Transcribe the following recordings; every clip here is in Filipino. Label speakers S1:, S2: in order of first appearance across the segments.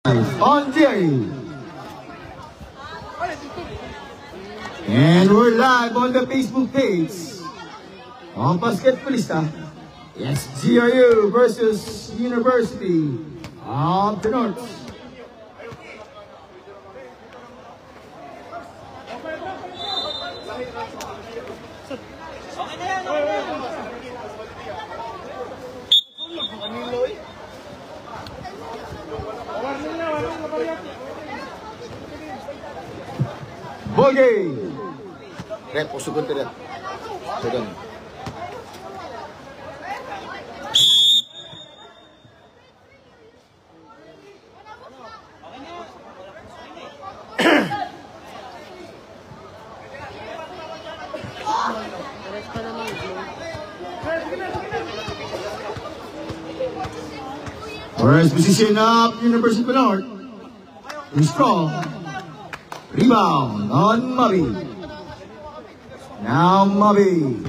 S1: on Jerry. And we're live on the Facebook page on Basketballista. Yes, GRU versus University of the North. Ball game.
S2: Rep, usugon ka rin. Usugon.
S1: First position of University of North. Strong. Rebound on Mabi. Now Mabi.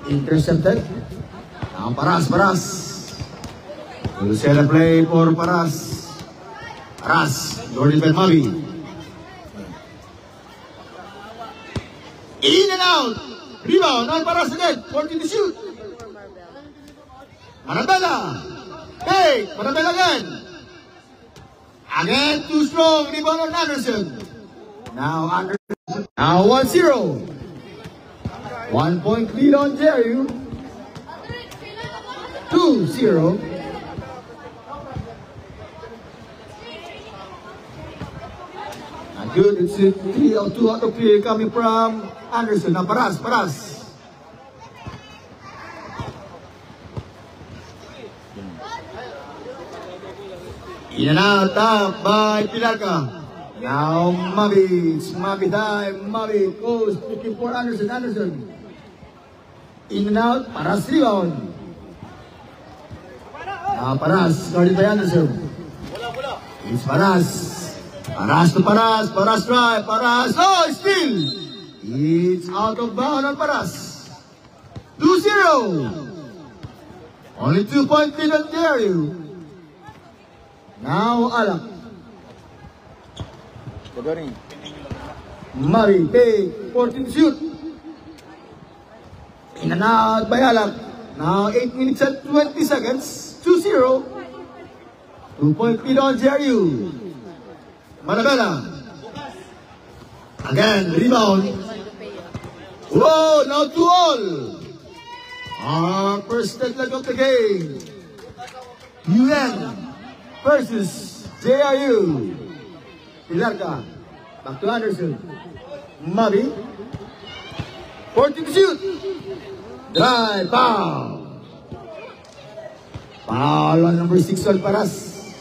S1: Intercepted. Now Paras. Will set a play for Paras. Jordan Ben Mabi. In and out. Rebound on Paras again. 14 to shoot. Marabella. Hey, Marabella again. Again, too strong. Rebound on Anderson. Now Anderson. Now 1-0. 1 point lead on Jerry. 2-0. Not good. It's 2 out of 3 coming from Anderson. Now Paras. In and out, up by Pilarca. Now Mabi, it's Mabi time. Mabi goes looking for Anderson. In and out, Paras rebound. Now Paras, guarded by Anderson. It's Paras. Paras to Paras. Paras drive. Paras. Oh, still. It's out of bounds on Paras. 2-0. Only 2 point lead on Jerry. Now Alak. Mabi, take 14 shoot. In and out by Alak. Now 8 minutes and 20 seconds. 2-0. 2 point lead on JRU. Marabella. Again, rebound. Whoa, now 2-all. Our first leg of the game. UN versus JRU. Pilarca. Back to Anderson. Mabi. 14 to shoot. Drive. Foul. Foul on number 6 on Paras.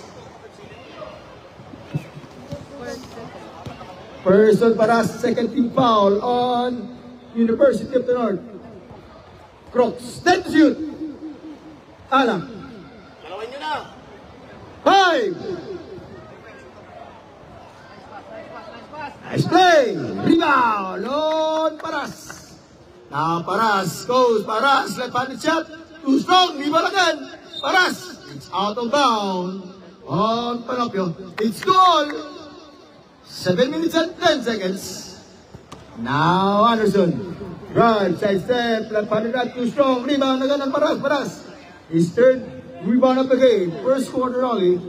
S1: First on Paras. Second team foul on University of the North. Crocs. 10 to shoot. Alam. 5. Nice play. Rebound on Paras. Now Paras goes. Paras left-handed shot. Too strong. Rebound again. Paras. It's out of bounds on Panopio. It's goal. 7 minutes and 10 seconds. Now Anderson. Right. Side step. Left-handed shot. Too strong. Rebound again on Paras. His third rebound of the game. First quarter only.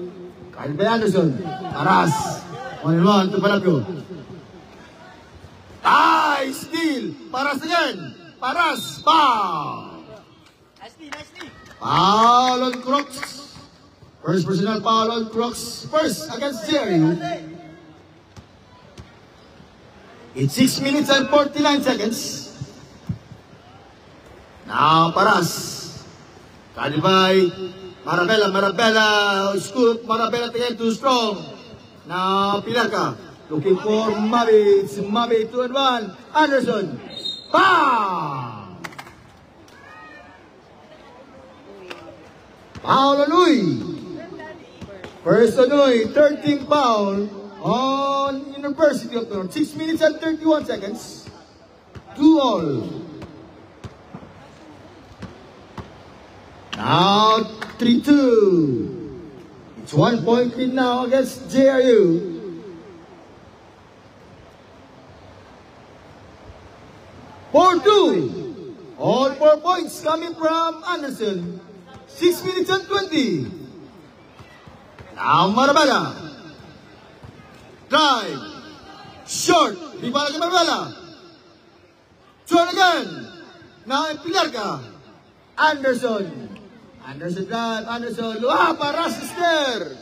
S1: Kyle by Anderson. Paras. 1-1 to Panopio. Steal. Paras again. Paras. Foul. Nicely. Foul on Crocs. First personal foul on Crocs. First against Jerry. It's 6 minutes and 49 seconds. Now Paras. Carried by Marabella. Scoop. Marabella again too strong. Now Pilarca. Looking for Mabi. It's Mabi 2-1. Anderson. Foul! Foul on Uy. First on Uy. 13 foul on University of the North. 6 minutes and 31 seconds. 2-all. Now 3-2. It's 1 point lead now against JRU. For 2. All 4 points coming from Anderson. 6 minutes and 20. Now Marabella. Drive. Short. Ribala kay Marabella. Short again. Now Pilarca. Anderson. Anderson drive. Anderson. Wah, Paras is there.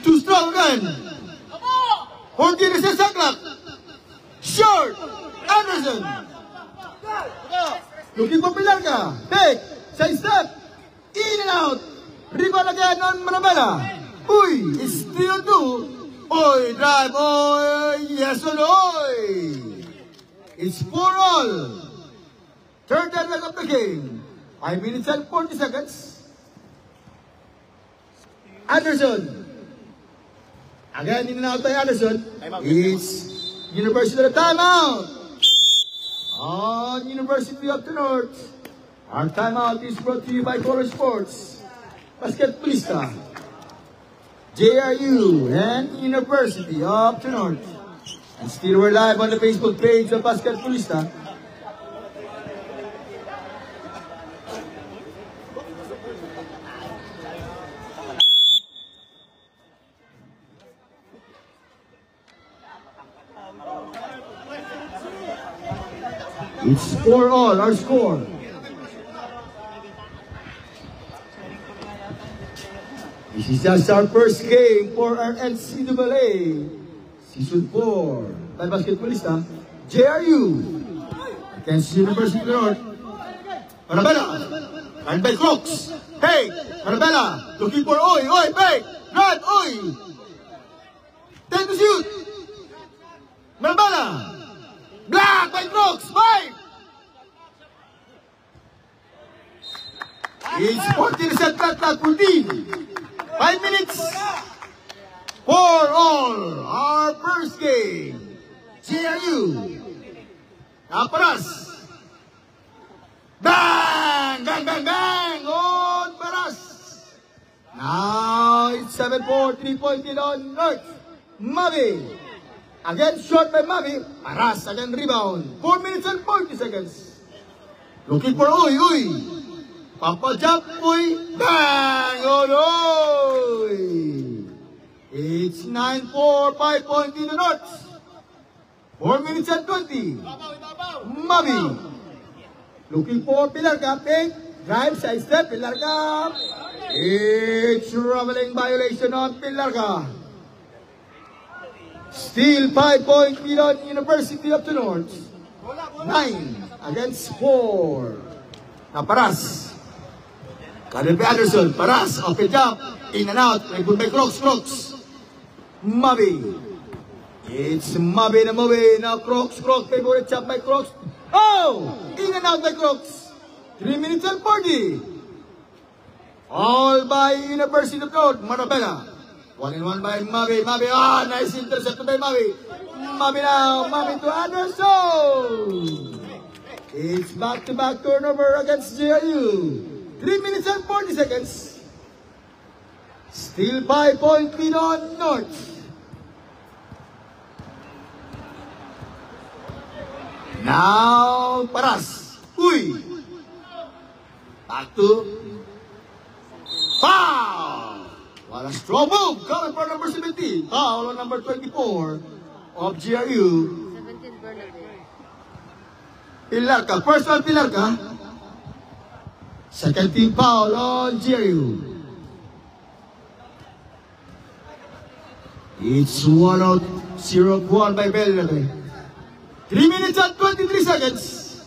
S1: Too strong again. 14 is a clock. Short. Anderson. Looking for Pilarca. Take. Side step. In and out. Rebound again on Marabella. Uy. It's 3-2. Oy. Drive. Oy. Yes or no. It's 4-all. Third and leg of the game. 5 minutes and 40 seconds. Anderson. Again, in and out by Anderson. It's University of the timeout. On University of the North. Our timeout is brought to you by Color Sports, Basketballista, JRU, and University of the North. And still we're live on the Facebook page of Basketballista. It's 4-all, our score. This is just our first game for our NCAA Season 4 by Basketballista, JRU against University of the North. Marabella, and by Crooks. Hey, Marabella, looking for Oy, Oy, break, drive, Oy. 10 to shoot. Marabella. Black by Crooks, 5! It's 14 clock, 14. 5 minutes. 4-all. Our first game. JRU. Paras. Bang! Bang, bang, bang! On Paras. Now it's 7-4, 3-point lead on North. Mavi. Again, short by Mavi. Paras, again rebound. 4 minutes and 40 seconds. Looking for Uy, Uy. Papa jump, Uy. Bang! Oh, Uy. It's 9-4, 5-point in the North. 4 minutes and 20. Mavi. Looking for Pilarca. Fake. Drive, side step. Pilarca. It's traveling violation on Pilarca. Still 5-point lead on University of the North. 9 against 4. Now Paras. Kadel Anderson. Paras. Open jump. In and out. Good by Crooks. Crooks. Mavi. It's Mavi na Mavi. Now Crooks. Crooks. Favorite jump by Crooks. Oh! In and out by Crooks. 3 minutes and 40. All by University of the North. Marabella. 1-1 by Mavi. Mavi. Ah, nice intercept by Mavi. Mavi now. Mavi to Anderson. It's back-to-back turnover against JRU. 3 minutes and 40 seconds. Still 5-point lead on North. Now, Paras. Uy. Back to foul. What a strong move coming from number 17. Foul on number 24 of GRU.
S3: 17 Bernabé.
S1: Pilarca. First one, Pilarca. Second team foul on GRU. It's 1-0-1 by Bernabé. 3 minutes and 23 seconds.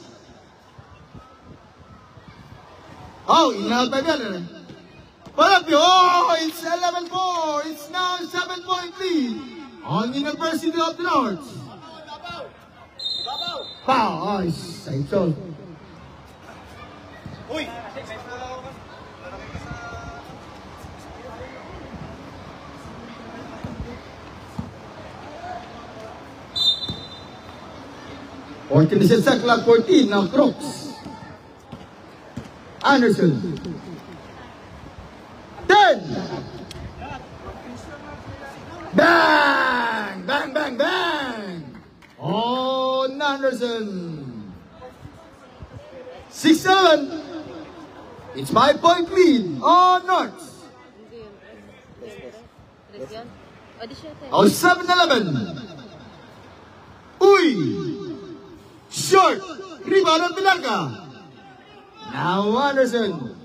S1: Oh, in and out by Bernabé. Oh, it's 11-4. It's now 7-point lead on University of the North. Foul. Oh, it's side shot.
S2: Uy!
S1: Or 14 clock, 14. Now Crooks. Anderson. 10. Bang! Bang, bang, bang! On Anderson. 6-7. It's 5-point lead on North. Oh, 7-11. Uy! Short! Rebound on Pilarca. Now Anderson.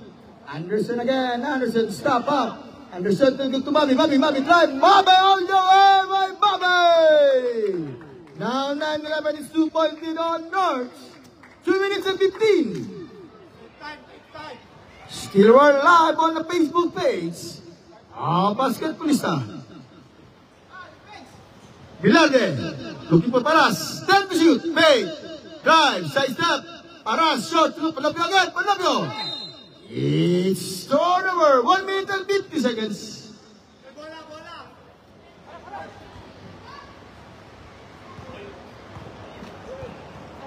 S1: Anderson again. Anderson, stop up. Anderson to Bobby. Bobby drive. Bobby all the way by Bobby. Now 9-11 is 2-point lead on North. 2 minutes and 15. Still we're live on the Facebook page. Basketballista. Bilarde. Looking for Paras. 10 to shoot. Fake. Drive. Side step. Paras. Short. Panapio again. Panapio. It's turnover. 1 minute and 50 seconds.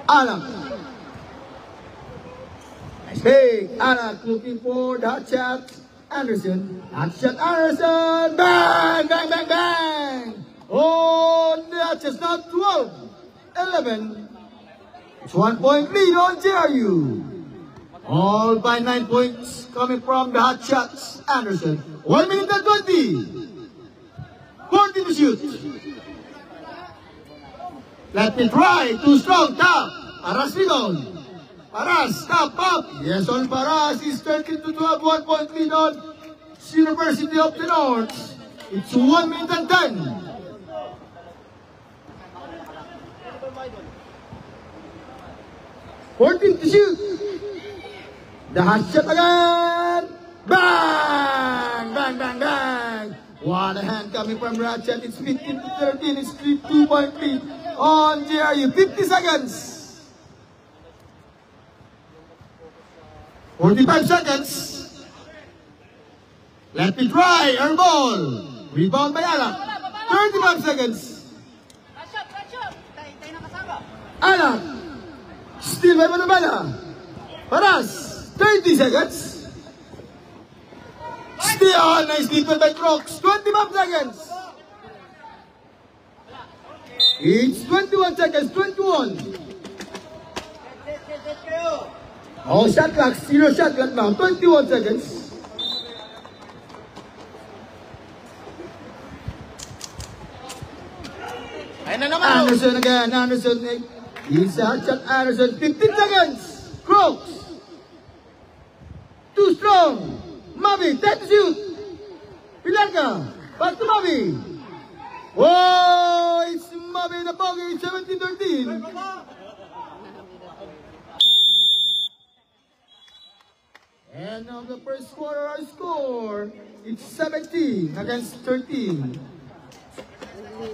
S1: Anak. Nice fake. Anak looking for the hot shot. Anderson. Hot shot Anderson. Bang! Bang! Bang! Bang! Oh, that's just not 12. 11. It's 1-point lead on JRU. All by 9 points coming from the hot shots. Anderson. 1 minute and 20. 40 to shoot. Let me try. Too strong. Tap. Paras rebound. Paras. Tap up. Yes, on Paras. He's 13 to 12. 1-point lead on University of the North. It's 1 minute and 10. 14 to shoot. The hot shot again. Bang! Bang, bang, bang. What a hand coming from Ratchet. It's 15 to 13. It's 2-point lead on JRU. 50 seconds. 45 seconds. Let me try. Air ball. Rebound by Alak. 35 seconds. Alak. Still by Manabala. Paras. 30 seconds. Still nice defense by Crocs. 25 seconds. It's 21 seconds. 21. Oh, shot clock. 0 shot clock now. 21 seconds. Anderson again. Anderson. It's a hot shot. Anderson. 15 seconds. Crocs. Too strong. Mavi. 10 to shoot. Pilarca. Back to Mavi. Whoa. It's Mavi the bogey. 17-13. End of the first quarter, our score, it's 17 against 13.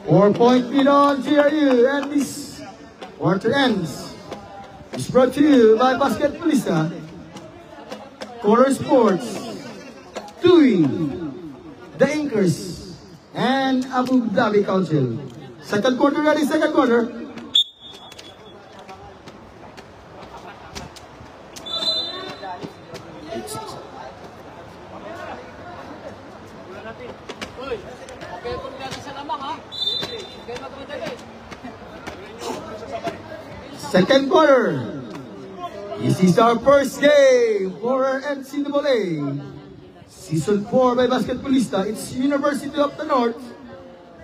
S1: 4-point lead on JRU, and this quarter ends. It's brought to you by Basketballista, Corner Sports, TUI, The Inkers, and Abu Dhabi Council. Second quarter ready, second quarter. Second quarter. This is our first game for NCAA. Season 4 by Basketballista. It's University of the North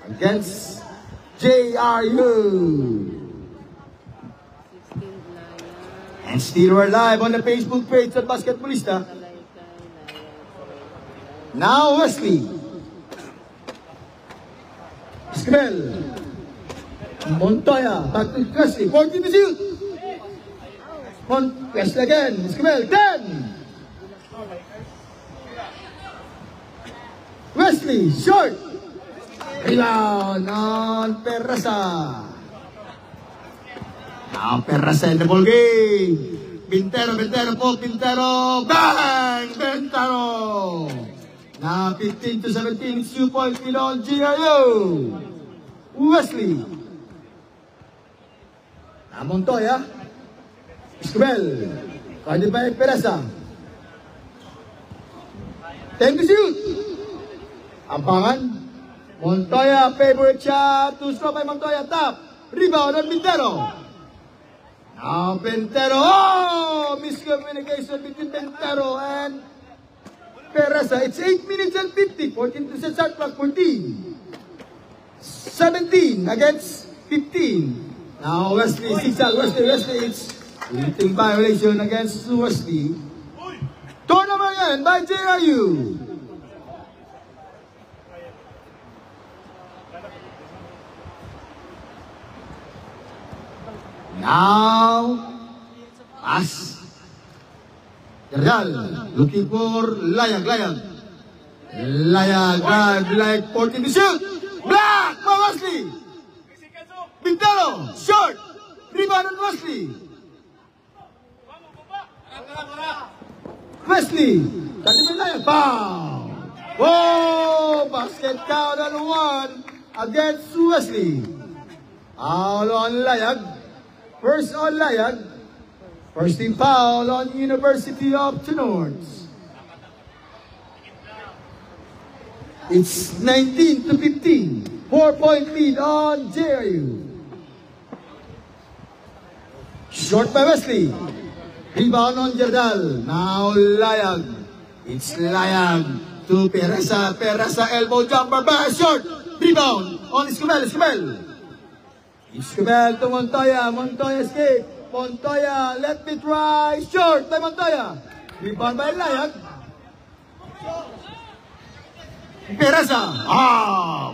S1: against JRU. And still we're live on the Facebook page of Basketballista. Now Wesley. Ismael. Montoya, back to Wesley, 14 to shoot. Wesley again, Ismael, 10. Wesley, short. Rebound on Perrasa. Now Perrasa in the ball game. Bintero po, Bintero, bang! Bintero. Now 15 to 17, it's 2-point lead on JRU. Wesley. Montoya, Ismael, Cardi by Perasa, 10 to shoot. Ampangan. Montoya, favorite shot. To score by Montoya. Top. Rebound on Pintero. Now Pintero. Oh! Miscommunication between Pintero and Pereza. It's 8 minutes and 50. 14 to set shot clock. 14. 17 against 15. Now Wesley. Zigzag. Wesley. It's hitting violation against Wesley. Turnover again by JRU. Now, pass. Jardal, looking for Layag. Layag, drive, like 14 to shoot. Black, Wesley. Pintero, short. Rebound on Wesley. Wesley, dati may Layag, foul. Whoa, basket count on 1 against Wesley. Foul on Layag. First on Layag. First team foul on University of the North. It's 19 to 15. 4-point lead on JRU. Short by Wesley. Rebound on Jardal. Now Layag. It's Layag to Pereza. Pereza elbow jumper by short. Rebound on Escobel. Escobel to Montoya. Montoya escape. Montoya, let me try. Short by Montoya. Rebound by Layag. Pereza.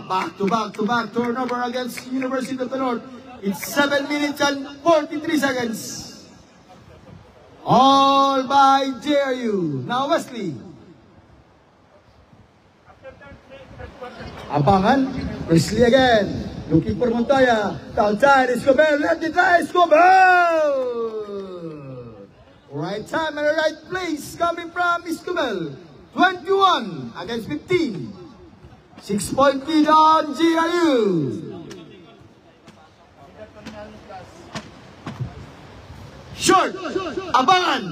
S1: Back to back. Turnover against University of the North. It's 7 minutes and 43 seconds. All by JRU. Now Wesley. Ampangan. Wesley again. Looking for Montoya. Outside, Escobel. Let it try, Escobel! Right time and the right place coming from Escobel. 21 against 15. 6-point lead on JRU. Short. Abangan.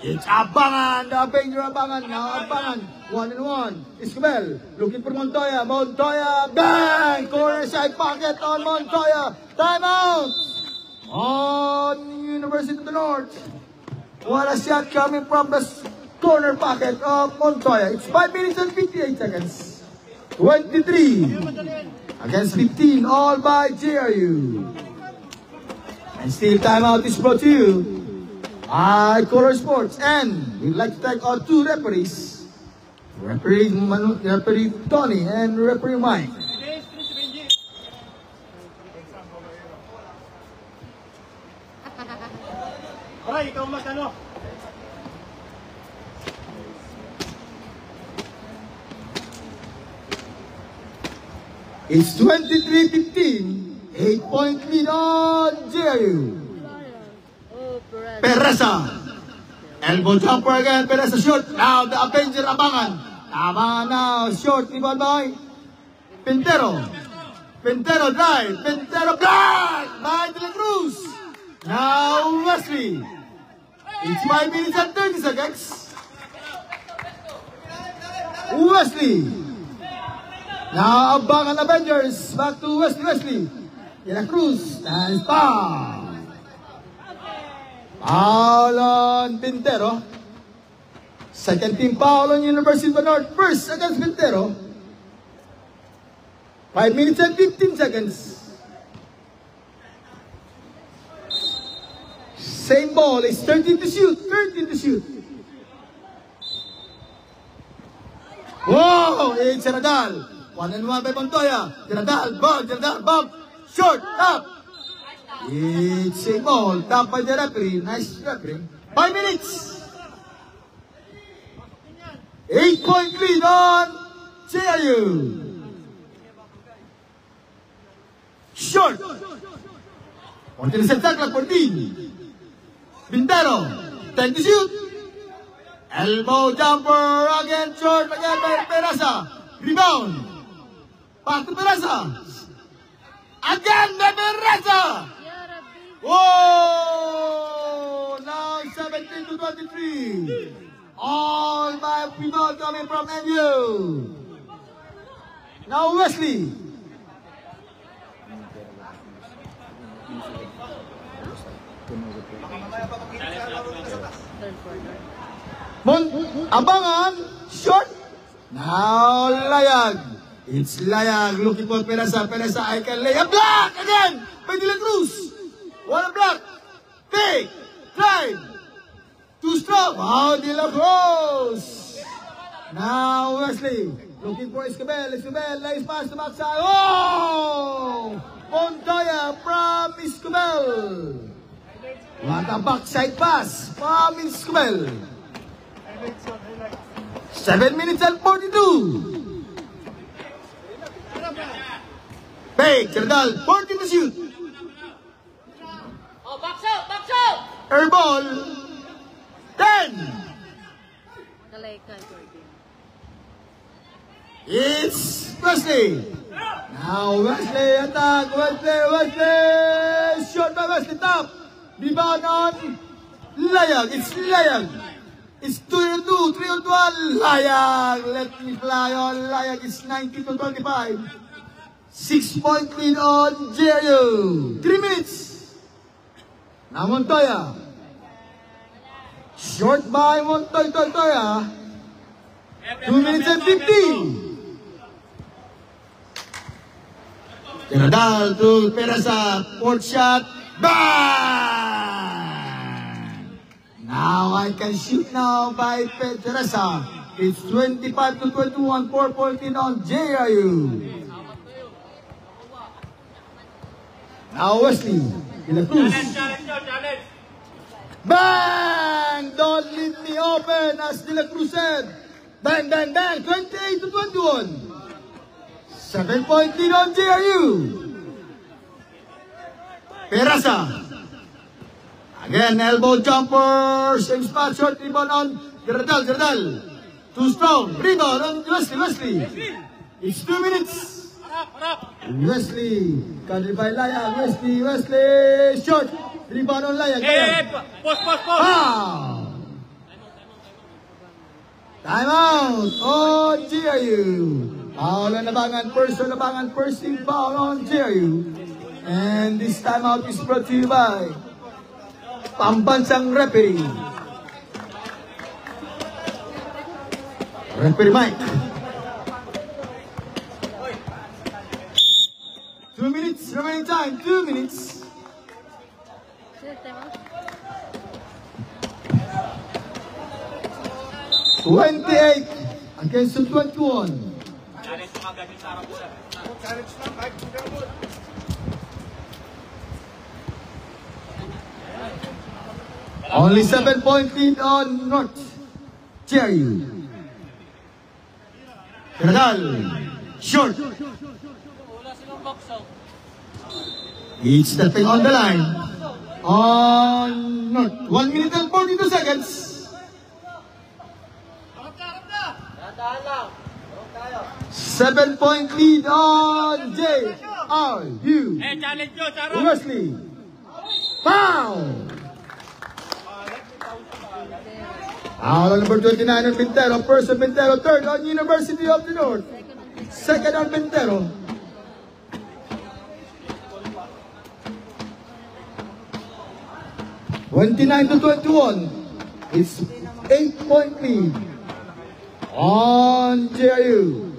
S1: It's Abangan. The Avenger Abangan. Now Abangan. 1-1. Escobel looking for Montoya. Montoya. Bang! Corner side pocket on Montoya. Timeout on University of the North. What a shot coming from the corner pocket of Montoya. It's 5 minutes and 58 seconds. 23 against 15. All by JRU. And still timeout is brought to you by Color Sports. And we'd like to thank our 2 referees. Referee Tony and Referee Mike.
S3: Aray, ikaw magkano?
S1: It's 23-15. 8-point lead on JRU. Pereza. Elbow jumper again. Pereza short. Now the Avenger Abangan. Abangan now. Short. Rebound by Pintero. Pintero drive. Pintero block by De La Cruz. Now Wesley. It's 5 minutes and 30 seconds. Wesley. Now Abangan Avengers. Back to Wesley. De La Cruz. And foul. Foul on Pintero. Second team foul on University of the North. First against Pintero. 5 minutes and 15 seconds. Same ball. It's 13 to shoot. Whoa! It's Jardal. 1-1 by Montoya. Jardal, Bob. Short, up. It's a ball. Top by the referee. Nice referee. 5 minutes. 8-point lead on JRU. Short. Until the set clock 14. Pintero. 10 to shoot. Elbow jumper again. Short again by Pereza. Rebound. Back to Pereza. Again by Pereza. Whoa! Now 17 to 23. All by Pidol coming from MU. Now Wesley. Abangan, short. Now Layag. It's Layag looking for Pereza. Pereza, I can lay a block again by De La Cruz. One block. Big. Drive. Too strong. Oh, De La Cruz. Now Wesley looking for Escobel. Escobel lays pass to backside. Oh! Montoya from Escobel. What a backside pass from Escobel. 7 minutes and 42. Big, Cerdal, 14 to shoot.
S4: Oh, box out!
S1: Air ball. 10.
S4: Kalaikan, Jordan.
S1: It's Wesley. Now Wesley attack. Wesley. Shot by Wesley. Top. Rebound on Layag. It's Layag. It's 2-2, 3-1. Layag. Let me fly on Layag. It's 19-25. 6-point lead on JRU. 3 minutes. Now Montoya. Short by Montoya. 2 minutes and 50. Nadal to Pereza. Fourth shot. Bang! Now I can shoot now by Pereza. It's 25-21. 4-point lead on JRU. Now Wesley. De La Cruz.
S3: Challenge.
S1: Bang! Don't leave me open, as De La Cruz said. Bang, bang, bang. 28-21. 7-point lead on JRU. Pereza. Again, elbow jumper. Same spot, short rebound on Jardal. Too strong. Rebound on Wesley. It's 2 minutes. Wesley. Counted by Layag. Wesley. Short. Rebound on Layag.
S3: Post.
S1: Foul. Time out on JRU. Foul on Abangan. First team foul on JRU. And this timeout is brought to you by Pambansang Referee. Referee Mike. 2 minutes, remaining time, 2 minutes. 28 against 21. Only 7-point lead on North JRU. Nadal, short. He's stepping on the line. On North, 1 minute and 42 seconds. 7-point lead on JRU.
S3: Challenge nyo, Charo.
S1: Wesley. Foul. Foul on number 29 on Pintero. First on Pintero. Third on University of the North. Second on Pintero. (29-21). It's 8-point lead on JRU.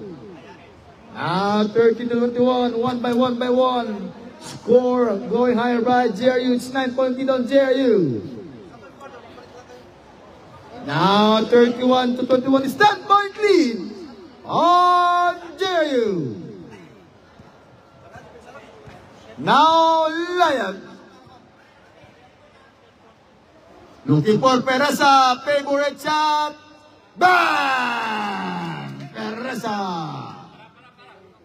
S1: Now 13-21, 1 by 1. Score going higher by JRU. It's 9-point lead on JRU. Now 31-21 is 10-point lead on JRU. Now Layag. Looking for Pereza. Favorite shot. Bang! Pereza.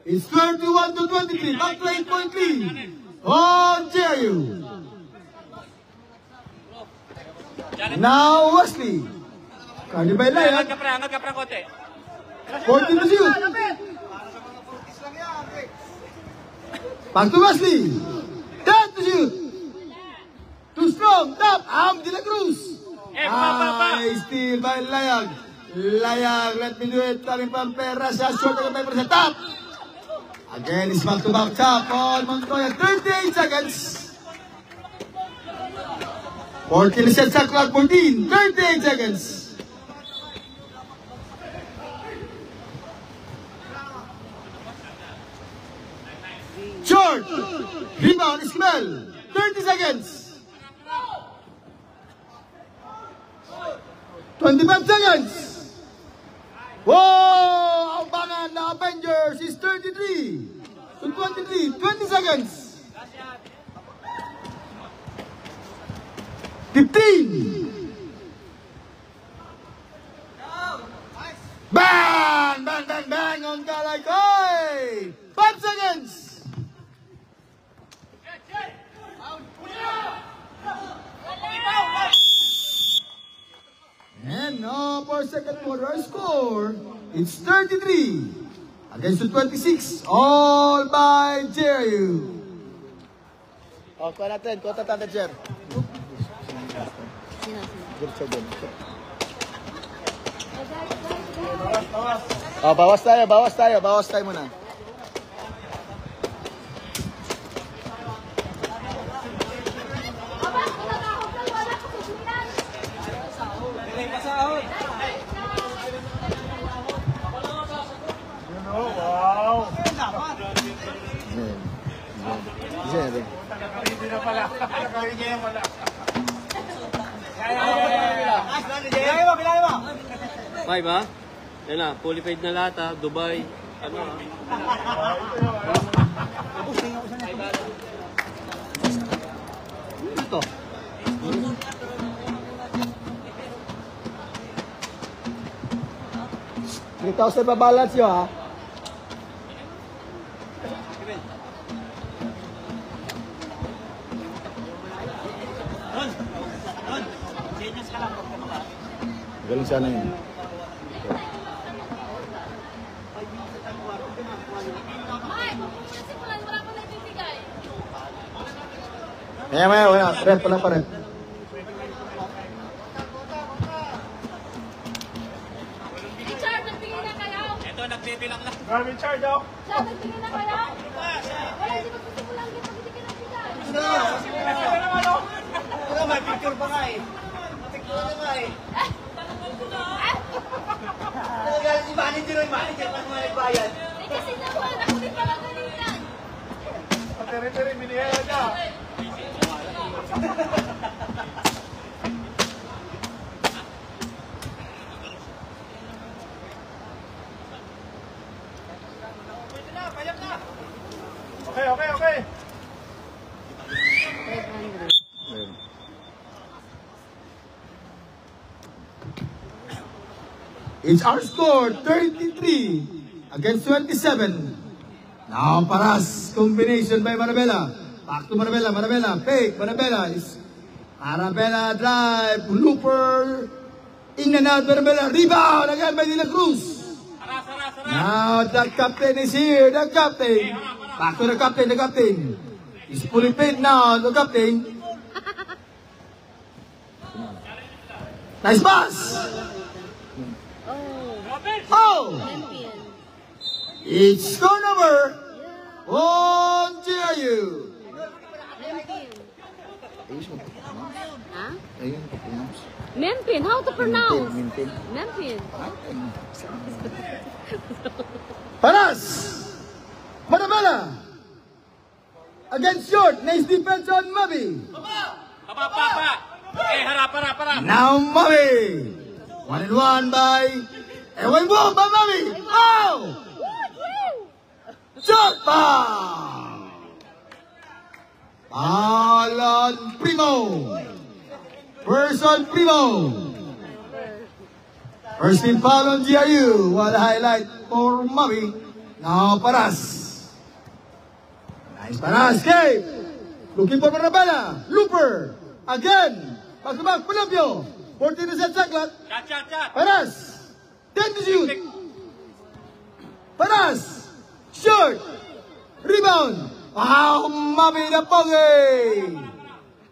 S1: It's 31-23. Back to 8-point lead on JRU. Now Wesley. Kali by Layag.
S3: Angat ka pre, konti.
S1: 14 to shoot. Back to Wesley. 10 to shoot. Too strong. Tap. De La Cruz.
S3: Pa.
S1: Steal by Layag. Layang, let me do it. Coming from Perasa, short of the paper sa top. Again, is back-to-back top on Montoya. 38 seconds. 14 set sa clock, 14. 38 seconds. Short. Rebound, Ismael. 30 seconds. 25 seconds. Whoa! Abangan na Avengers is 33 to 23. 20 seconds. 15. Bang! Bang, bang, bang on Kalay. 5 seconds. And now for second quarter score, it's 33 against the 26, all by JRU.
S2: Oh, kuha natin. Kuha natin, sir. Diretso din. Oh, bawas tayo muna.
S3: Five, ha? Yan na, fully paid na lahat, ha? Dubai, ano, ha? Ito.
S2: 3,000 pa balance yun, ha? Galing sana yun. Maya. Red, pa rin.
S4: Richard, nagtingin na kayo?
S3: Ito, nagbibilang na.
S4: Richard, nagtingin na kayo? Wala, hindi magsusimulang dito. Hindi ka nagtingin.
S3: May picture pa nga, eh.
S4: Si manager pa naman nagbayad. Eh, kasi naman, ako din pala kanina.
S1: Tere, binihera ka. Okay. It's our score, 33 against 27. Now, Paras, combination by Marabella. Back to Marabella, fake, Marabella is Marabella drive, looper, in and out, Marabella, rebound again by De La Cruz. Now, the captain is here, the captain. Back to the captain. He's fully paid now, the captain. Nice pass! Oh! It's score number on JRU.
S4: Huh?
S2: Ayun, pronounce.
S4: Mempin, how to pronounce?
S2: Mintin.
S4: Mempin.
S1: Paras! Marabella! Against short, nice defense on Mabi.
S3: Papa! Eh, harap.
S1: Now Mabi! 1-1 by Ewan Boom by Mabi. Oh! Shot ball! Alon Primo. Person Primo. First team foul on GRU. What a highlight for Mabi. Now Paras. Nice Paras. Escape. Looking for Marabella. Looper. Again. Back to back. Palampio. 14 set shot clock.
S3: Chat.
S1: Paras. 10 to shoot. Paras. Short. Rebound. Wow, Mabi na Pogi.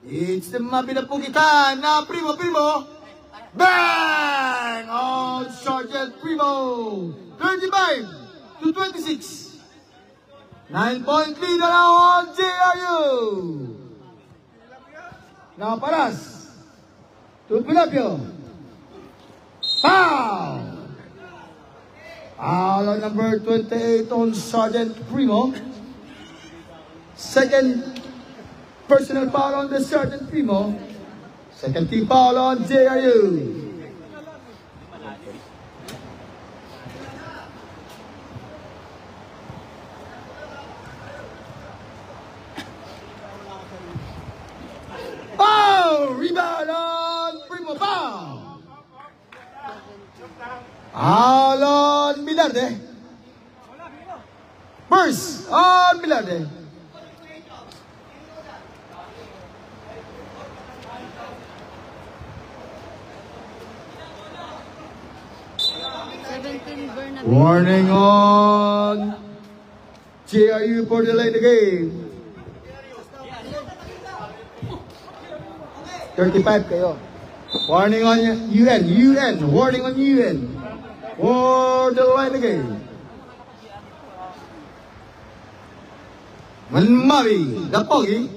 S1: It's the Mabi na Pogitan na Primo. Bang! On Sergeant Primo. 35-26. 9-point lead na lang on JRU. Now Paras. To Pilapio. Foul! Foul on number 28 on Sergeant Primo. Second personal foul on the Sergeant Primo. Second team foul on JRU. Foul! Rebound on Primo. Foul! Foul on Milarde. Burst on Milarde. Warning on JRU for delay the game. 35 kayo. Warning on UN. Warning on UN. For delay the game. Manmavi, the Pogi.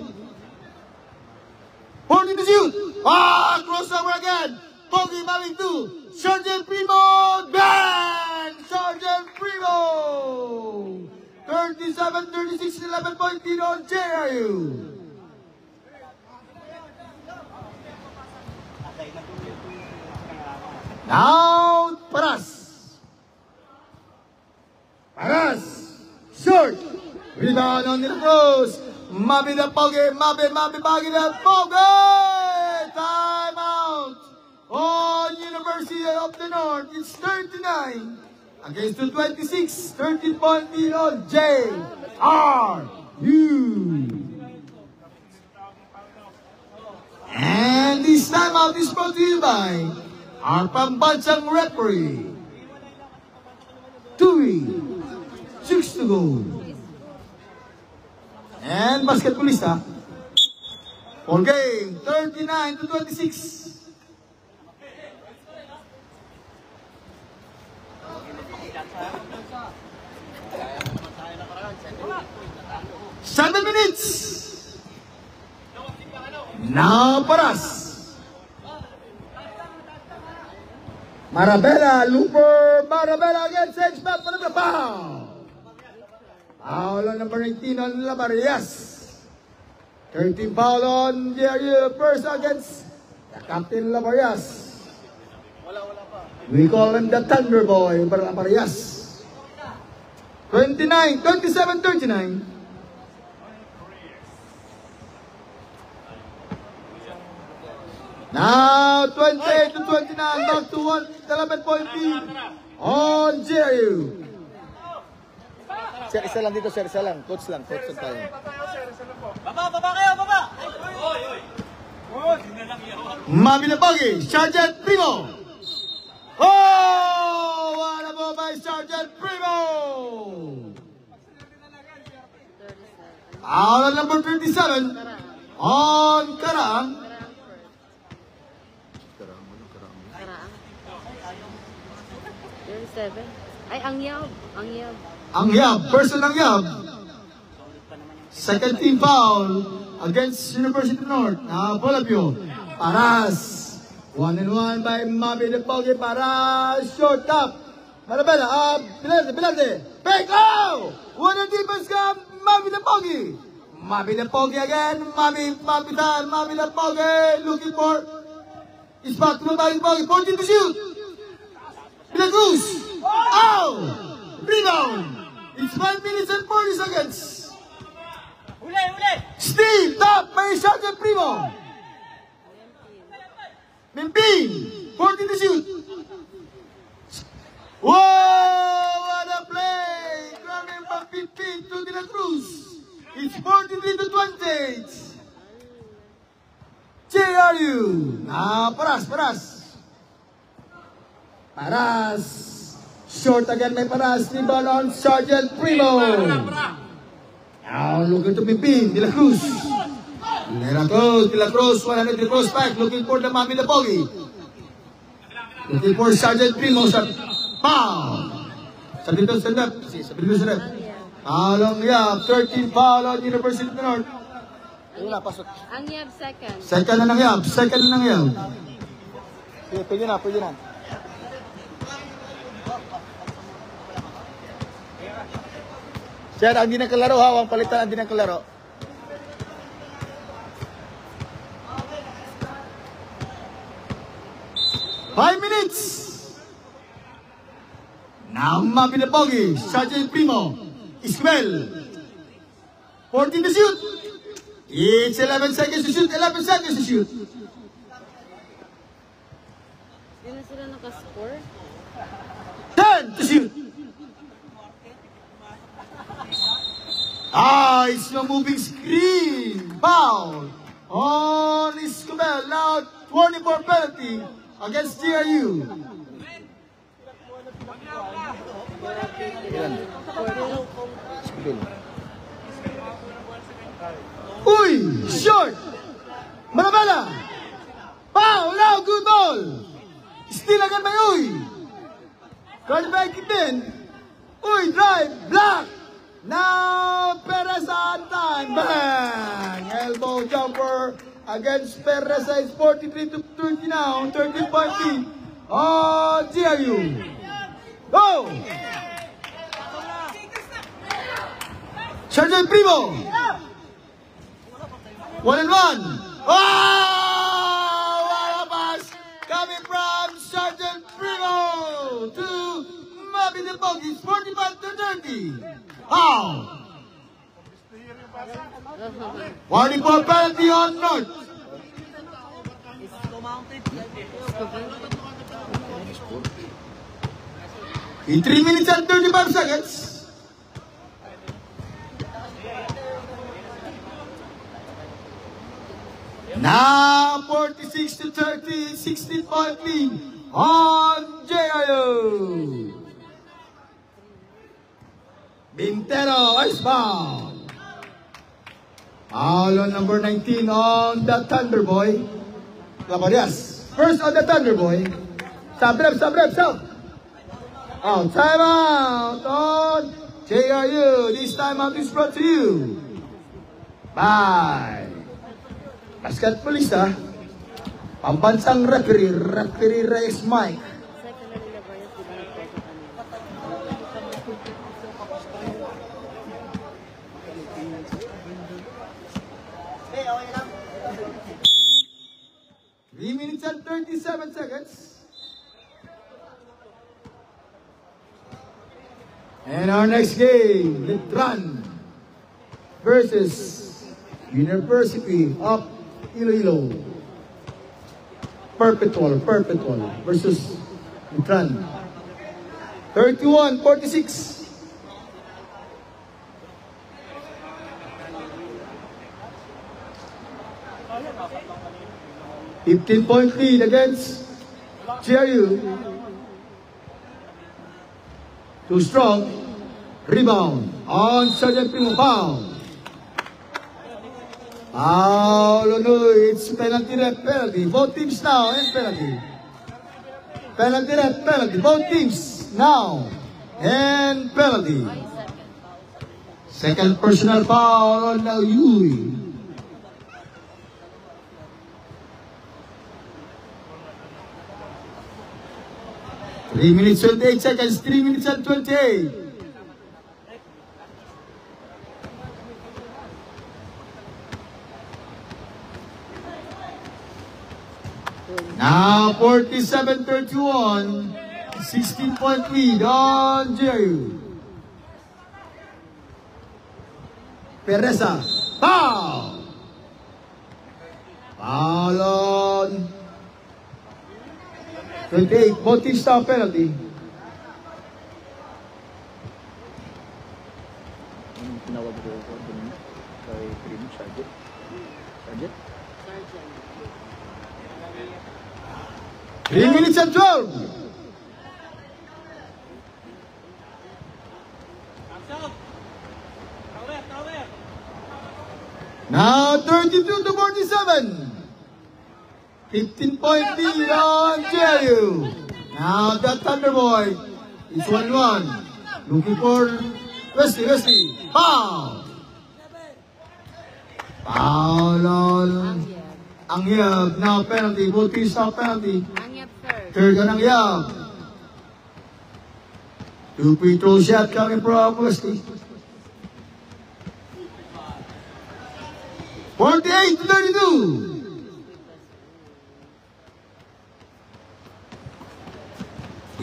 S1: 40 to shoot. Crossover again. Pogi moving to Sergeant Primo. Bang! Sergeant Primo. 37-36, 11-point lead on JRU. Now, Paras. Short. Rebound on the cross. Mabi the Pogi. Mabi the Pogi. Time out. On University of the North. It's 39 against the 26. 13-point lead on JRU. And this timeout is brought to you by our pambansang referee. 6 to go. And basketballista. For game 39-26. Seven minutes. Now Paras. Marabella, Looper, Marabella against H-Back for the foul. Foul on number 19 on Lamarias. 13 foul on JRU, first against the Captain Lamarias. We call him the Thunder Boy, Lamarias. 27-39. Now 28-29, back to 11-point lead on JRU.
S2: Sir, isa lang dito, sir. Isa lang. Coach lang tayo.
S3: Baba kayo, baba!
S1: Mami na Pogi, Sergeant Primo. Oh! What a ball by Sergeant Primo! Out of number 37 on Karang.
S4: Ay, Angyab.
S1: Personal Angyab. Second team foul against University of North. Polapio. Paras. 1-1 by Mabi de Pogi. Paras. Short up. Marabella. Bilade. Back out. What a defense come. Mabi de Pogi. Mabi de Pogi again. Mabi de Pogi. Looking for. Is back to Mabi de Pogi. 14 to shoot. Bilaguz. Oh! Rebound. It's 5 minutes and 40 seconds. Steve, top by Sergeant Primo. Mimpin, 14 to shoot. Whoa, what a play. Coming from 15 to De La Cruz. It's 43-28. JRU. Now, Paras. Short again by Paras. Rebound on Sergeant Primo. Now looking to Pimpin. De La Cruz. De La Cruz. 100 cross back. Looking for the Mami de Pogi. Looking for Sergeant Primo, shot. Foul! Sa dito sa left. Sa dito sa left. Along Yab, 13 foul on University of the North.
S2: Wala, pasok.
S4: Ang Yab second.
S1: Second na ng Yab, second na ng Yab.
S2: Sige, pwede na, pwede na. Sir, ang di nakalaro ha, ang palitan ang di nakalaro.
S1: Five minutes! Now, Mabinapogi, Sergeant Primo, Ismael. 14 to shoot. It's 11 seconds to shoot, 11 seconds to shoot.
S4: Hindi na sila nakascore.
S1: 10 to shoot. It's a moving screen. Foul on Ismael. Now, 24 penalty against GRU. Uy! Short! Manabala! Foul! Now, good ball! Still again by Uy! Guard back again! Uy! Drive! Block! Now, Perez on time! Bang! Elbow jumper against Perez. It's 43 to 30 now. 13 point lead on GRU. Go! Sergeant Primo! 1 and 1. Oh! What a pass coming from Sergeant Primo to Mabinapogi. 45 to 30. How? 44 penalty on North. In 3 minutes and 35 seconds. Now 46 to 30, 16 point lead on JIO. Bintero icebound. Foul on number 19 on the Thunder Boy. Labarias. First on the Thunder Boy. Stop. Time out on JRU. This time out is brought to you by basketballista, pambansang referee Reyes Mike.
S4: Second na nila Barnes, di ba nagpasa kanina?
S1: 3 minutes and 37 seconds. And our next game, Letran versus University of Iloilo. Perpetual versus Letran. 31-46. $15-point lead against GRU. Too strong. Rebound on Sergeant Primo. Foul. It's penalty rep penalty. Both teams now and penalty. Penalty rep penalty. Both teams now and penalty. Second personal foul on Yui. Three minutes 28 seconds. 3 minutes and 28. Now 47-31, 16-point lead on GRU. Pereza, foul! Foul on 28, both teams now penalty.
S2: Tinawag ko kay Primo, Sergeant.
S1: 3 minutes and 12. Now 32 to 47. 15-point lead on JU. Now the Thunder Boy. It's 1-1. Looking for Wesley. Foul! Foul on Angyab. Now penalty. Both teams now penalty.
S4: Angyab third.
S1: Third on Angyab. Two free throw shot coming from Wesley. 48-32.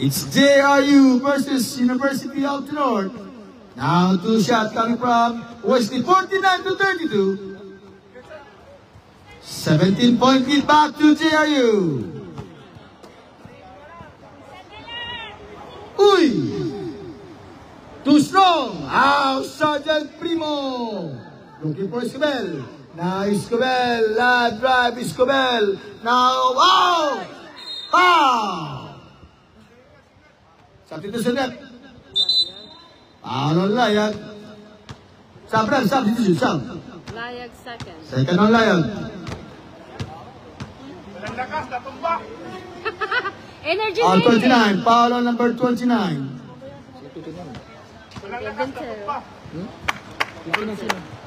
S1: It's JRU versus University of the North. Now two shots coming from Wesley, 49-32. 17-point lead back to JRU. Uy! Too strong! Out, Sergeant Primo! Looking for Escobel. Now Escobel, drive Escobel. Now, wow! Foul! Substitution net. Foul on Layag. Substitution,
S4: Layag second.
S1: Second on Layag.
S4: Energy
S1: On
S4: drink.
S1: 29, foul on number 29.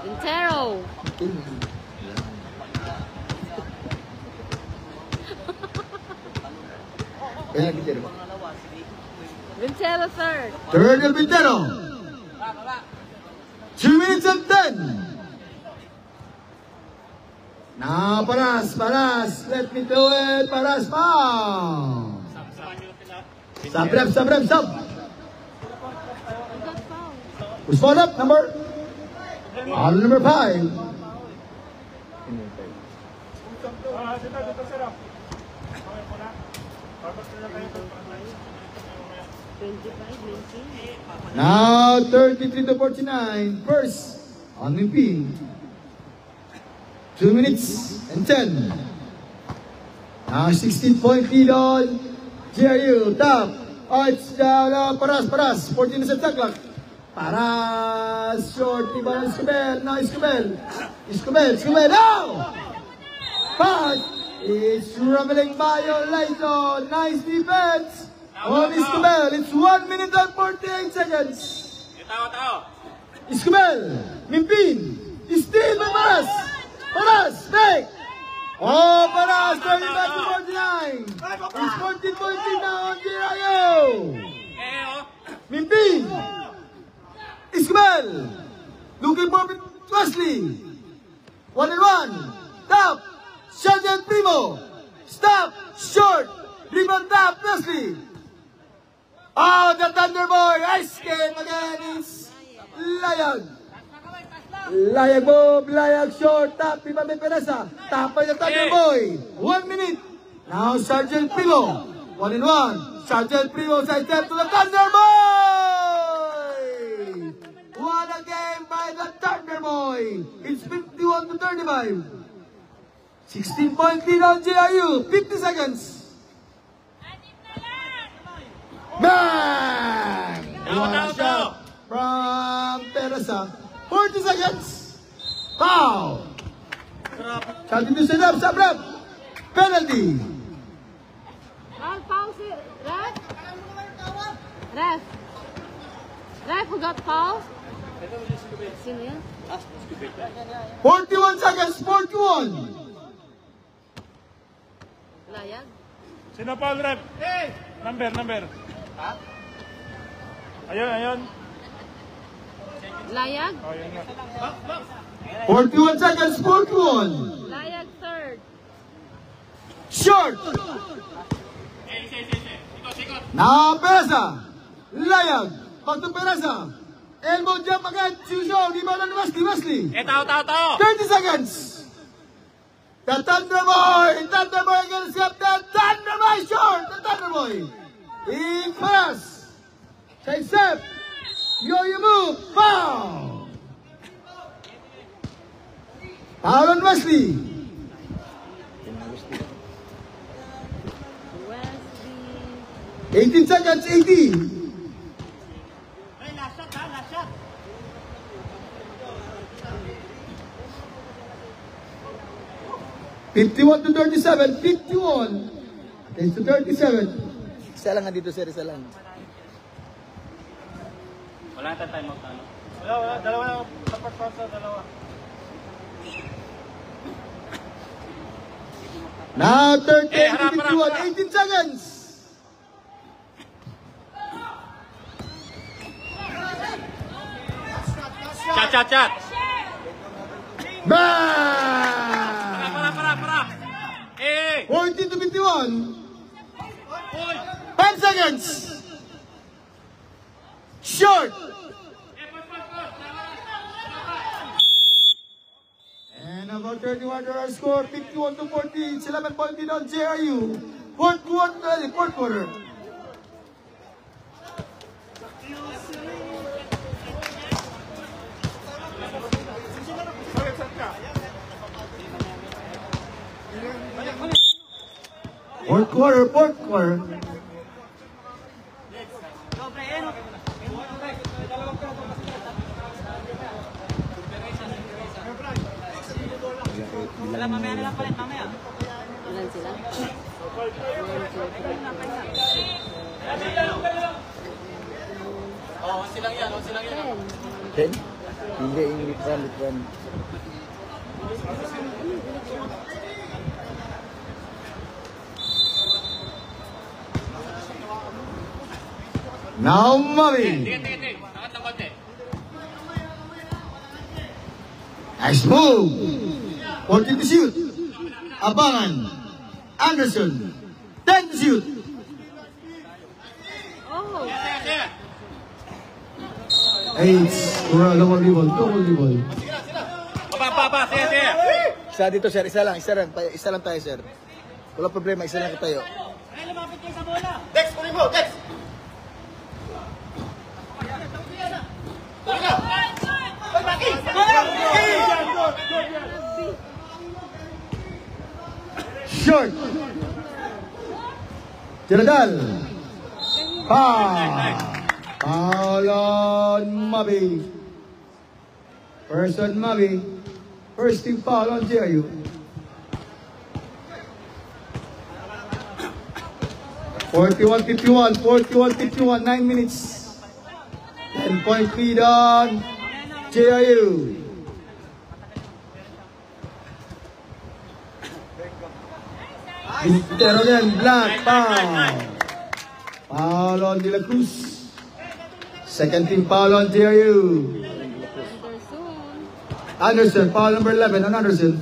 S4: Intero. Intero third.
S1: Third El Vintero. 2 minutes and 10. Now Paras. Let me do it. Paras, foul. Sub.
S4: Who got foul?
S1: Who's fouled up? Number 5.
S4: 25, 19.
S1: Now 33-49. First on MP. 2 minutes and 10. Now 16-point lead on JRU. Top. Oh, it's Paras. 14 sa clock. Paras. Short. Iba ng Escobel. Now Escobel. Now! But it's Rumbling Bayo Laito. Nice defense on Escobel. It's 1 minute and 48 seconds. Escobel. Mimpin. Steal by Paras. Take. Oh, Paras. 35-49. It's 14-point lead now on JRU. Mimpin. Escobel. Looking for Wesley. 1-1. Top. Sergeant Primo. Stop. Short. Rebound top. Wesley. Oh, the Thunder Boy. Ice game again is Layag. Layag short. Top. Rebound by Pereza. Top by the Thunder Boy. 1 minute. Now Sergeant Primo. 1-1. Sergeant Primo side step to the Thunder Boy. What a game by the Thunder Boy. It's 51-35. 16-point lead on JRU. 50 seconds. Bang! One shot from Pereza. 40 seconds. Foul. Substitution up. Penalty.
S4: Foul, Ref, who got foul? Sino yan?
S1: 41 seconds. 41.
S4: Layag?
S5: Sino Paul Rep? Number. Ayun.
S4: Layag?
S5: Oh, yun nga.
S1: 41 seconds. 41.
S4: Layag third.
S1: Short. Now Pereza. Layag. Back to Pereza. Elbow jump again. Suso. Rebound on Wesley. 30 seconds. The Thunder Boy against Captain Thunder Boy short. The Thunder Boy. In pass. Side step. You move. Foul. Foul on Wesley.
S4: Wesley.
S1: 18 seconds. 18. $51-37, 51 against the 37.
S2: Isa lang nga dito, sir. Isa lang.
S3: Wala na time out ano.
S5: Wala. Dalawa na. Tapat pa sa dalawa.
S1: Now, third
S3: Eh,
S1: 10
S3: harap,
S1: to 51, 18 seconds.
S3: Chat.
S1: Bang!
S3: Para. Eh!
S1: 14 to 51.
S3: Uy!
S1: 10 seconds. Short. And about 31 to our score, 51 to 40. It's 11 point lead on JRU. Fourth quarter. Fourth quarter.
S4: Ilan sila?
S3: Silang yan.
S2: 10? Hindi, yung literal.
S1: Now, Mavi.
S3: Tingin. Angat ng konti.
S1: Nice move. 14 to shoot. Abangan. Anderson. 10 to shoot.
S4: Oh!
S1: Eight. Double dribble.
S3: Pa. Sige.
S2: Isa dito, sir. Isa lang tayo, sir. Wala problema. Isa lang tayo.
S1: Dex, kunin mo. Dex. Short. Tiradal. Foul on Mavi. First on Mavi. First team foul on JRU. Forty-one, 51, 9 minutes. 10-point lead on JRU. Pero again, black foul. Foul on De La Cruz. Second team foul on JRU. Anderson, foul number 11 on Anderson.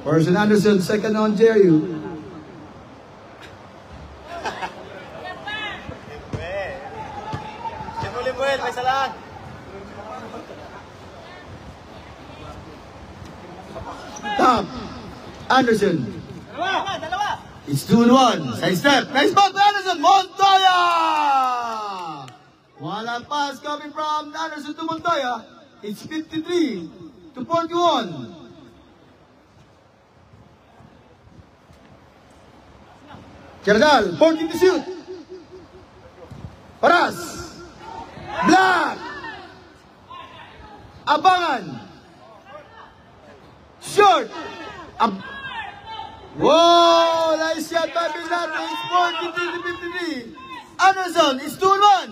S1: First on Anderson, second on JRU. Top. Anderson. It's 2-1. Side step. Nice ball to Anderson. Montoya! Walang pass coming from Anderson to Montoya. It's 53 to 41. Jardal, 14 to shoot. Paras. Black. Abangan. Short. Whoa, nice shot by Bilato. It's 43 to 53. Anderson, it's 2-1.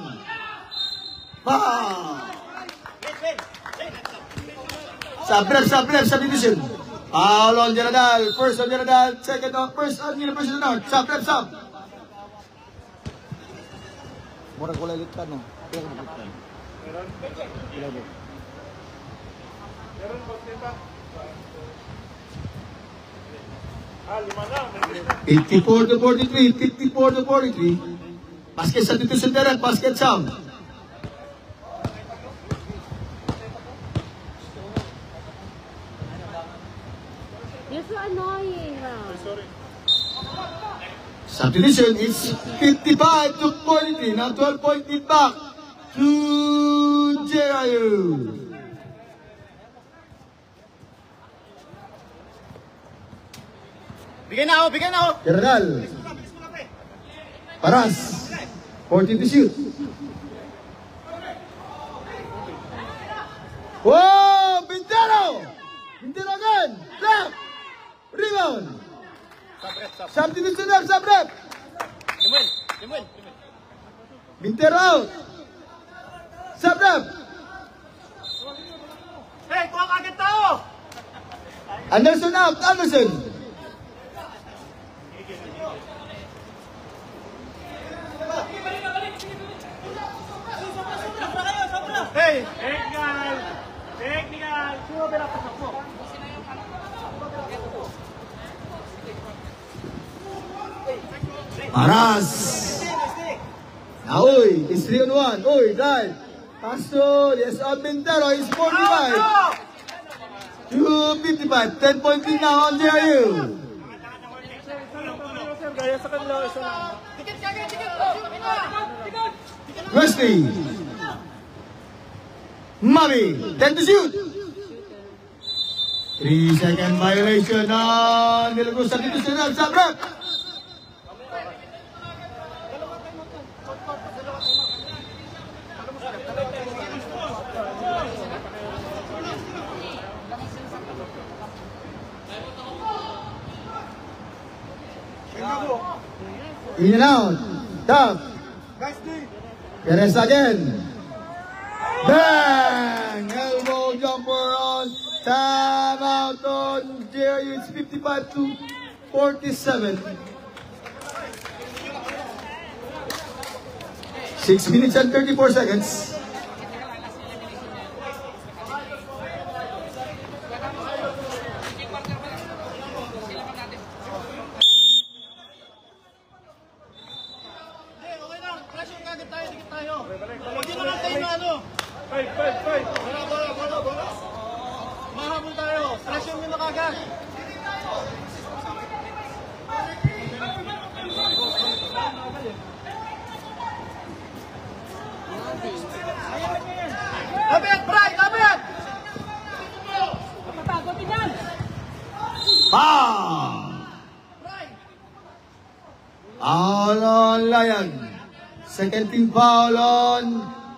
S1: Sabrep, substitution. Foul on Jardal. First on Jardal. Second on, first on University North. Sabrep.
S2: Murag wala litan, no? Wala litan. Wala ba?
S1: 54 to 43. Basket substitution direct, basket sound.
S4: You're so annoying.
S1: Substitution is 55 to 43. Now 12-point lead back to JRU.
S3: Bigyan na ako.
S1: Jardal. Paras. 14 to shoot. Whoa! Bintero again. Left. Rebound. Substitution there, Sabrep. Minter out. Sabrap.
S5: Hey, kuha ka agad tao!
S1: Anderson out. Anderson.
S5: Hey! Technical! Technical! Sino ba napasok mo?
S1: Paras. Now, uy, it's 3 on 1. Uy, drive. Paso, yes, Almentero is 45. 255. 10 point lead now on JRU.
S5: Gaya sa kanila, isa lang.
S1: Wesley. Mami, 10 to shoot. 3-second violation on nilagusan dito sa Sabrap. In and out. Top. Perez again. Bang! Elbow jumper on. Time out on Jerry. It's 55 to 47. 6 minutes and 34 seconds.
S5: Mahabol tayo. Pressure nyo na kagad. Labit, Bray! Labit!
S4: Papagotin yan!
S1: Foul! Foul on Layag. Second team foul on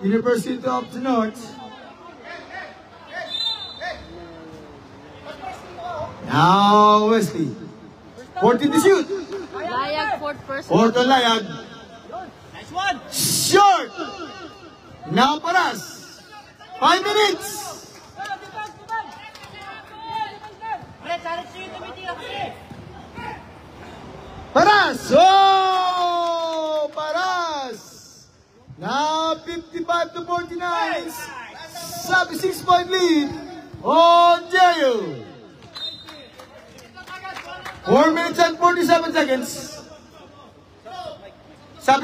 S1: University of the North. Now Wesley. 14 to shoot.
S4: Layag, fourth person.
S1: Fourth on Layag.
S5: Nice one!
S1: Short! Now Paras. 5 minutes.
S5: Bray, salit siya yung tumitira kasi.
S1: Paras! Oh! Paras! Now 55 to 49. Sabi 6-point lead on JU. 4 minutes and 47 seconds. Sub.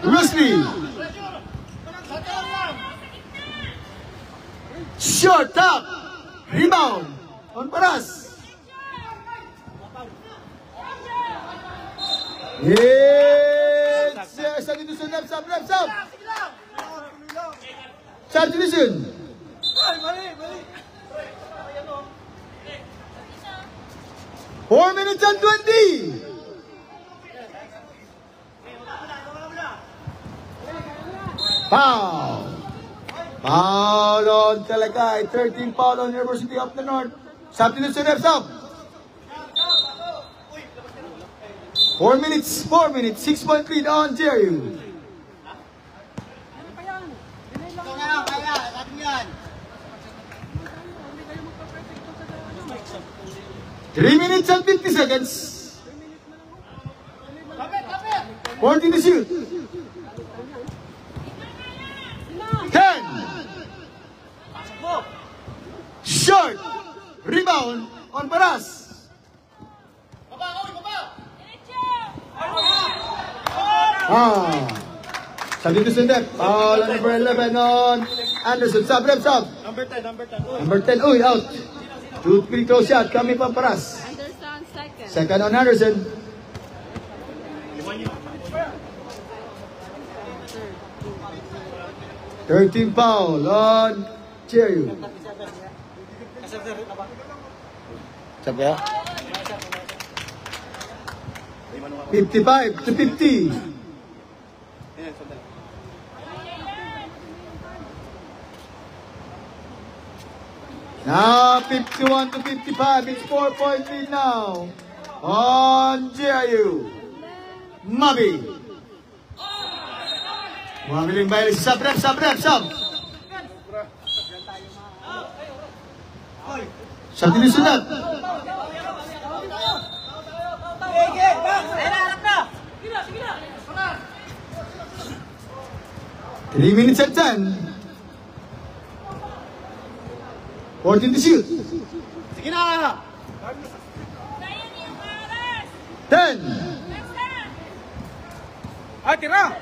S1: Wesley. Short top. Rebound on Paras. It's sub. Substitution.
S5: Mali!
S1: 4 minutes and 20. Foul. Foul on Talagay. 13 foul on University of the North. Substitution reps up. 4 minutes. 6-point lead on JRU. 3 minutes and 50 seconds. 14 to shoot. 10. Short. Rebound on Paras. Substitution depth. Foul on number 11 on Anderson. Sub.
S5: Number 10.
S1: Number 10. Uy, out. Shoot free throw shot coming from Paras.
S4: Anderson, second.
S1: Second on Anderson.
S4: Third.
S1: 13 foul on JRU. Sabi ya? 55 to 50. Now 51 to 55. It's 4-point lead now on JIU. Mabi. Mabiling bayar sub. Sub dinusunod. 3 minutes at 10. 14 to shoot.
S5: Sige na!
S1: 10.
S5: Ay, tira!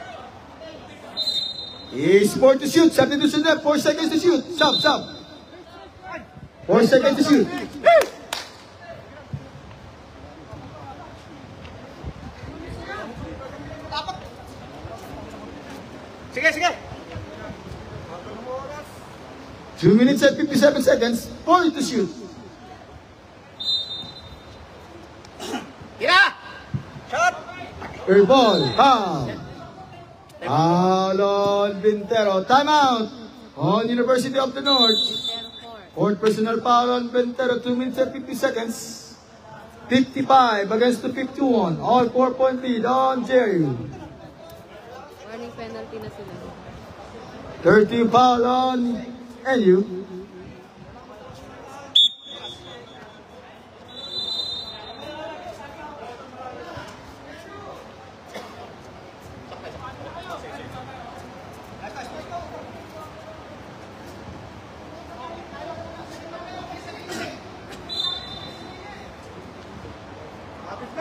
S1: Is 4 to shoot. Substitution left. 4 seconds to shoot. Sub. 4 seconds to shoot.
S5: Sige!
S1: 2 minutes and 57 seconds. 4 to shoot.
S5: Tira! Shot!
S1: Air ball. Foul on Ventero. Timeout on University of the North. Fourth personal foul on Ventero. 2 minutes and 50 seconds. 55 against the 51. All 4-point lead on JIU.
S4: Warning penalty na sila.
S1: 30 foul on NU.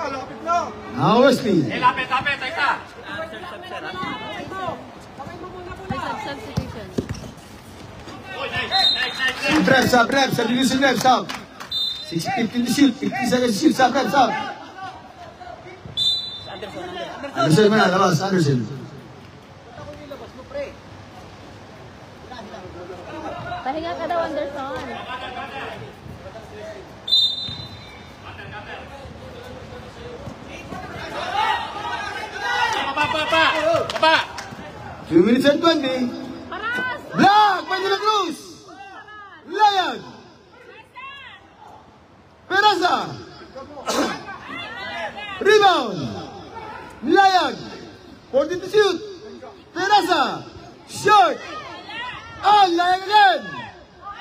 S5: Lapit na!
S1: Now Wesley.
S5: Lapit! Ay ka!
S4: Substitution.
S1: Rep. Substitution left. Stop. 6:15 to shoot. 50 seconds to shoot. Stop. Anderson mana? Labas. Anderson.
S4: Pahinga ka daw, Anderson.
S5: Baba!
S1: 2 minutes and 20.
S4: Paras!
S1: Black by De La Cruz. Lion. Peraza. Rebound. Lion. 14 to shoot. Peraza. Short. And Lion again.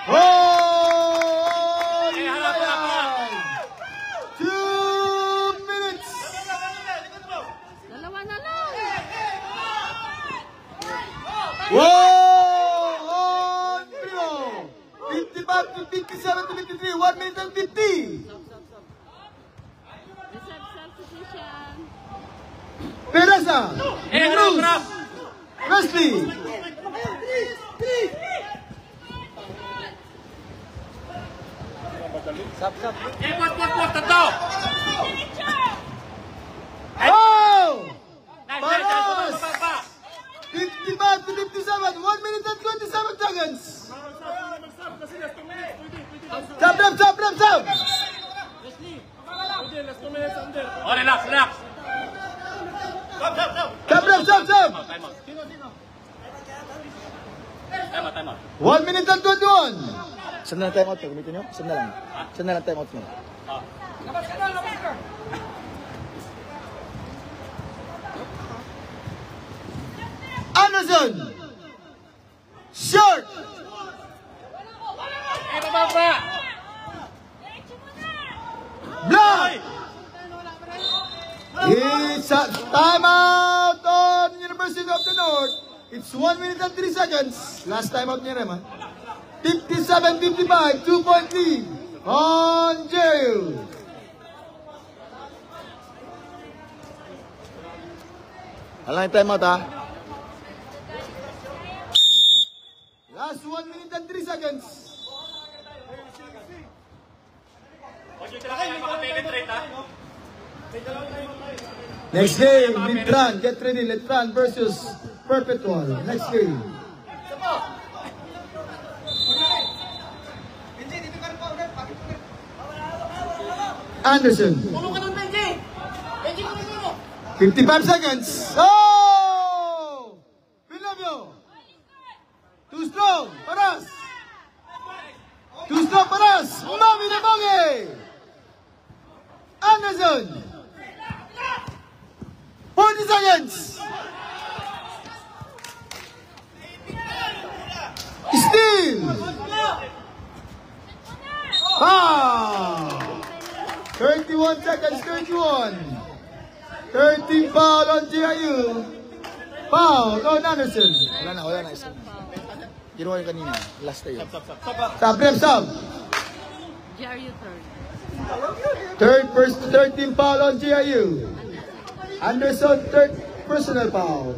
S1: Oh! Lion. 2 minutes.
S4: Dalawa na lang.
S1: Whoa! On Primo! 55 to 57 to 53, 1 minute and 50!
S4: Substitution.
S1: Peraza! Cruz! Wesley! Oh! Paras! 55 to 57, 1 minute and 27 seconds! Stop!
S5: Oh, relax!
S1: Stop!
S5: Tama.
S1: 1 minute and 21!
S2: Saan na lang time out nyo? Gamitin nyo? Saan na lang time out nyo?
S1: Anderson! Short! Block! It's a timeout on University of the North. It's 1 minute and 3 seconds. Last timeout niya Rema. 57-55, 2-point lead on JIU.
S2: Alam yung time out ha?
S1: Last 1 minute and 3 seconds. Next game, Letran. Get ready, Letran versus Perpetual. Next game. Anderson. 55 seconds. Oh! Too strong. Paras. Too strong. Paras. Mami na Boge. Anderson. 40 seconds. Steal. Foul. 31 seconds. 31. 13 foul on GIU. Foul on Anderson.
S2: Wala na. Isa. Ginawa yung kanina. Last tayo.
S1: Stop, rep, stop.
S4: GRU third.
S1: Third, first, 13 foul on GIU. Anderson, third personal foul.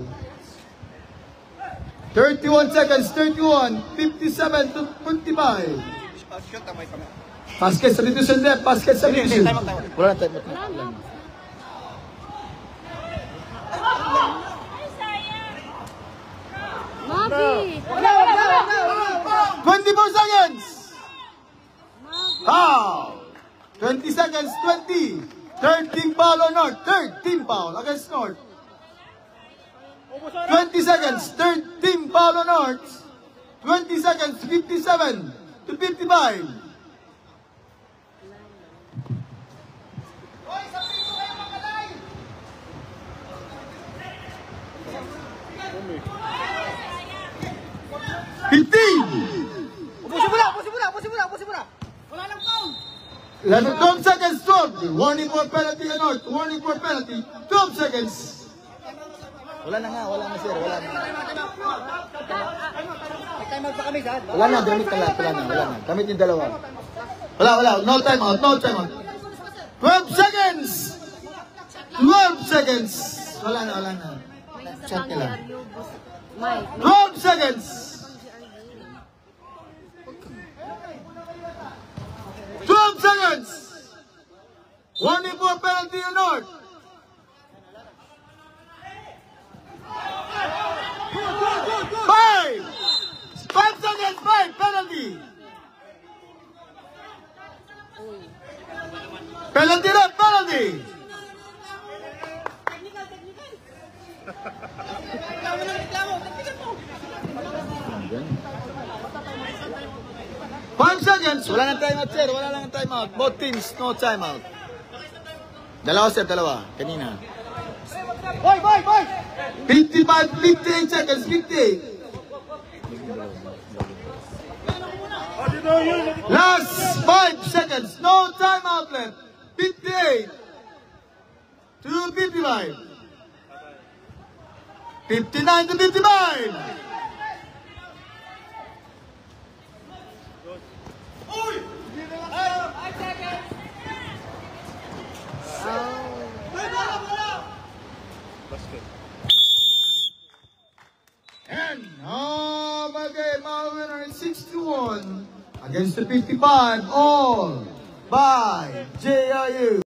S1: 31 seconds, 31, 57 to 45. Basket substitution left, basket substitution.
S2: Wala na time out na.
S4: Wala na. Mabi!
S1: 24 seconds. Foul. 20 seconds, 20. 13 foul on North, 13 foul against North. 20 seconds, 13 foul on North. 20 seconds, 57 to 55.
S2: Ubusin mo na. Wala lang foul.
S1: 12 seconds, 12. Warning for penalty on North. Warning for penalty. 12 seconds.
S2: Wala na sir, wala na. Wala na, gamit ka lahat, wala na. Gamit yung dalawa.
S1: Wala. No time out, no time out. 12 seconds. 12 seconds. Wala na. Chat ka lang. 12 seconds. 12 seconds. Warning for penalty on North. 5 seconds, 5 penalty. Penalty left, penalty. Five seconds.
S2: Wala nang timeout sir, wala nang timeout. Both teams, no timeout. Dalawa sir, dalawa. Kanina.
S1: 55, 58 seconds, 58. Last 5 seconds, no timeout left. 58 to 55. 59 to 55. And game, our winner is 6-1 against the 55, all by JIU.